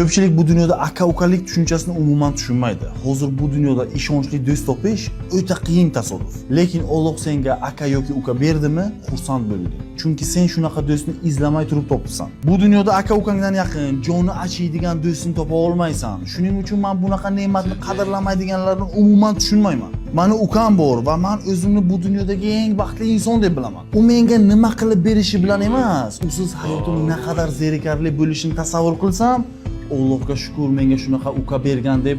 Ko'pchilik bu dunyoda aka-ukalik tushunchasini umuman tushunmaydi. Hozir bu dunyoda ishonchli do'st topish o'ta qiyin tasodif. Lekin Alloh senga aka yoki uka berdimi, xursand bo'lding. Chunki sen shunaqa do'stni izlamay turib topibsan. Bu dunyoda aka-ukangdan yaqin, joni achiydigan do'stni topa olmaysan. Shuning uchun men bunaqa ne'matni qadrlamaydiganlarni umuman tushunmayman. Mani ukam bor va men o'zimni bu dunyodagi eng baxtli inson deb bilaman. U menga nima qilib berishi bilan emas, usiz hayotim naqadar zerikarli bo'lishini tasavvur qilsam, Allohga shukr, menga shunaqa uka bergan deb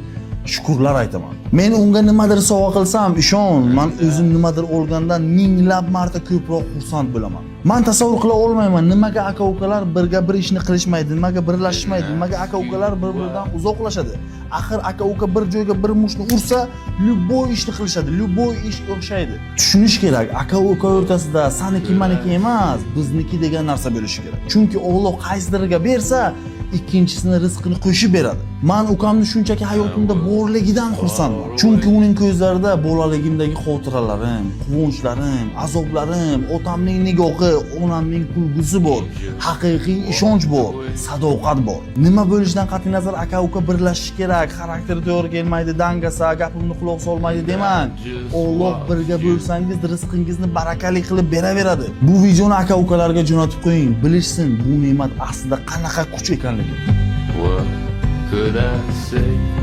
shukrlar aytaman. Men unga nimadir sovg'a qilsam, ishon, men o'zim nimadir olgandan minglab marta ko'proq xursand bo'laman. Men tasavvur qila olmayman, nimaga aka-ukalar birga bir ishni qilishmaydi, nimaga birlashishmaydi, nimaga aka-ukalar bir-biridan uzoqlashadi. Axir aka-uka bir joyga bir mushni ursa, любой ishni qilishadi, любой ish o'xshaydi. Tushunish kerak, aka-uka o'rtasida saniki meniki emas, bizniki degan narsa bo'lishi kerak. Chunki Alloh qaysidiriga bersa, ikkinchisini rizqini qo'shib beradi. Men ukamni shunchaki hayotimda borligidan xursandman. Chunki uning ko'zlarida bolaligimdagi xotiralarim, quvonchlarim, azoblarim, otamning nigohi, onamning kulgusi bor, haqiqiy ishonch bor, sadoqat bor. Nima bo'lishidan qat'iy nazar aka-uka birlashishi kerak, xarakteri to'g'ri kelmaydi, dangasa, gapimni quloq solmaydi demang. Alloh birga bo'lsangiz, rizqingizni barakali qilib beraveradi. Bu videoni aka-ukalarga jo'natib qo'ying, bilishsin bu ne'mat aslida qanaqa kuch ekanligini. What could I say?